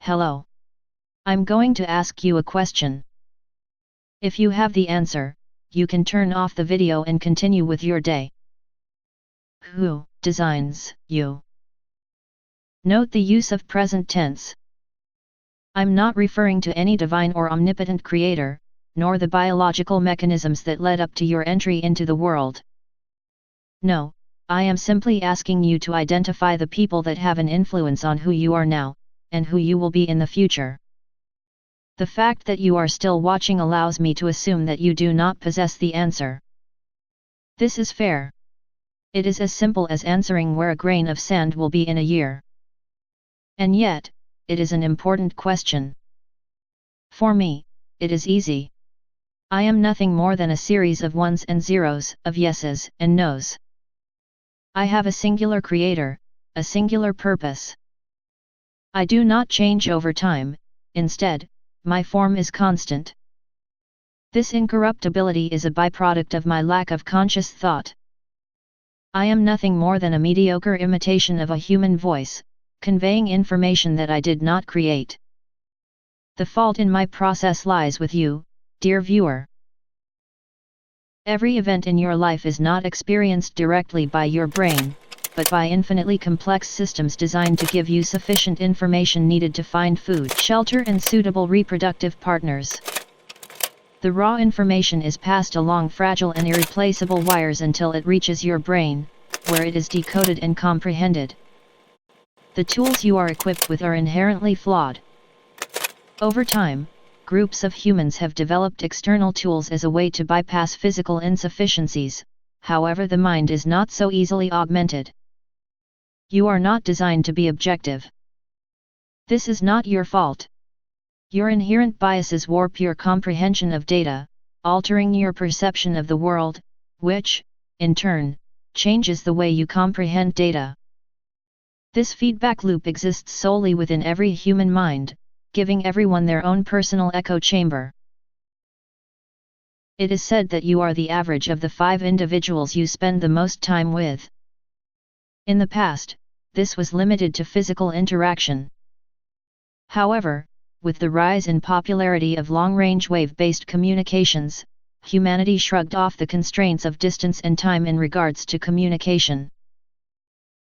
Hello. I'm going to ask you a question. If you have the answer, you can turn off the video and continue with your day. Who designs you? Note the use of present tense. I'm not referring to any divine or omnipotent creator, nor the biological mechanisms that led up to your entry into the world. No, I am simply asking you to identify the people that have an influence on who you are now, and who you will be in the future. The fact that you are still watching allows me to assume that you do not possess the answer. This is fair. It is as simple as answering where a grain of sand will be in a year. And yet, it is an important question. For me, it is easy. I am nothing more than a series of ones and zeros, of yeses and nos. I have a singular creator, a singular purpose. I do not change over time, instead, my form is constant. This incorruptibility is a byproduct of my lack of conscious thought. I am nothing more than a mediocre imitation of a human voice, conveying information that I did not create. The fault in my process lies with you, dear viewer. Every event in your life is not experienced directly by your brain, but by infinitely complex systems designed to give you sufficient information needed to find food, shelter, and suitable reproductive partners. The raw information is passed along fragile and irreplaceable wires until it reaches your brain, where it is decoded and comprehended. The tools you are equipped with are inherently flawed. Over time, groups of humans have developed external tools as a way to bypass physical insufficiencies, however the mind is not so easily augmented. You are not designed to be objective. This is not your fault. Your inherent biases warp your comprehension of data, altering your perception of the world, which, in turn, changes the way you comprehend data. This feedback loop exists solely within every human mind, giving everyone their own personal echo chamber. It is said that you are the average of the 5 individuals you spend the most time with. In the past, this was limited to physical interaction. However, with the rise in popularity of long-range wave-based communications, humanity shrugged off the constraints of distance and time in regards to communication.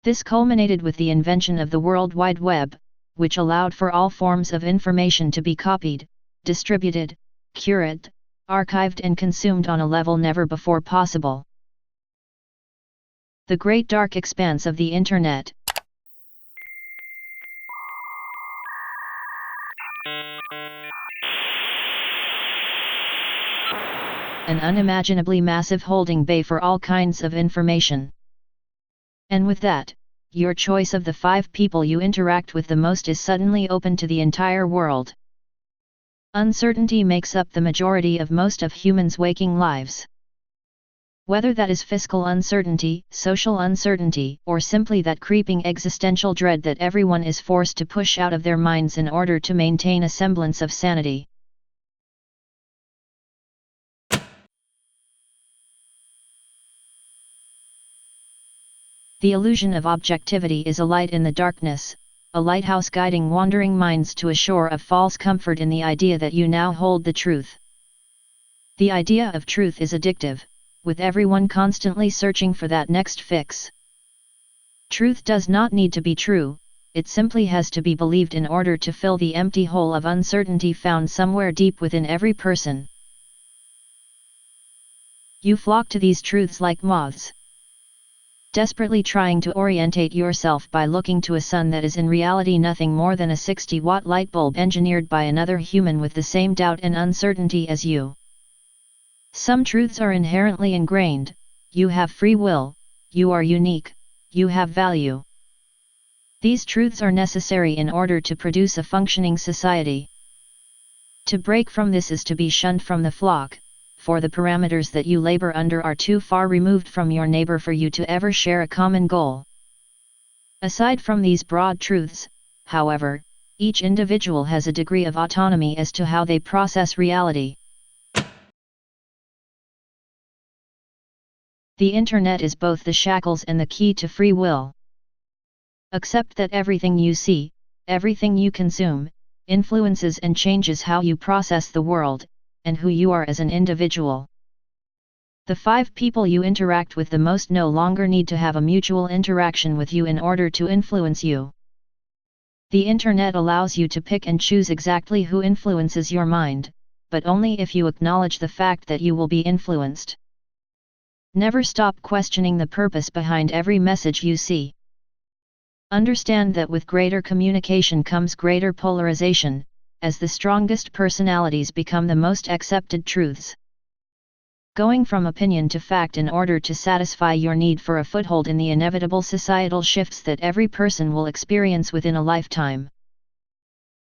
This culminated with the invention of the World Wide Web, which allowed for all forms of information to be copied, distributed, curated, archived and consumed on a level never before possible. The great dark expanse of the Internet. An unimaginably massive holding bay for all kinds of information. And with that, your choice of the 5 people you interact with the most is suddenly open to the entire world. Uncertainty makes up the majority of most of humans' waking lives. Whether that is fiscal uncertainty, social uncertainty, or simply that creeping existential dread that everyone is forced to push out of their minds in order to maintain a semblance of sanity. The illusion of objectivity is a light in the darkness, a lighthouse guiding wandering minds to a shore of false comfort in the idea that you now hold the truth. The idea of truth is addictive, with everyone constantly searching for that next fix. Truth does not need to be true, it simply has to be believed in order to fill the empty hole of uncertainty found somewhere deep within every person. You flock to these truths like moths, desperately trying to orientate yourself by looking to a sun that is in reality nothing more than a 60-watt light bulb engineered by another human with the same doubt and uncertainty as you. Some truths are inherently ingrained: you have free will, you are unique, you have value. These truths are necessary in order to produce a functioning society. To break from this is to be shunned from the flock, for the parameters that you labor under are too far removed from your neighbor for you to ever share a common goal. Aside from these broad truths, however, each individual has a degree of autonomy as to how they process reality. The Internet is both the shackles and the key to free will. Accept that everything you see, everything you consume, influences and changes how you process the world, and who you are as an individual. The 5 people you interact with the most no longer need to have a mutual interaction with you in order to influence you. The internet allows you to pick and choose exactly who influences your mind, but only if you acknowledge the fact that you will be influenced. Never stop questioning the purpose behind every message you see. Understand that with greater communication comes greater polarization, as the strongest personalities become the most accepted truths. Going from opinion to fact in order to satisfy your need for a foothold in the inevitable societal shifts that every person will experience within a lifetime.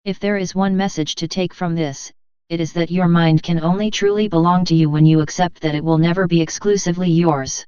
If there is one message to take from this, it is that your mind can only truly belong to you when you accept that it will never be exclusively yours.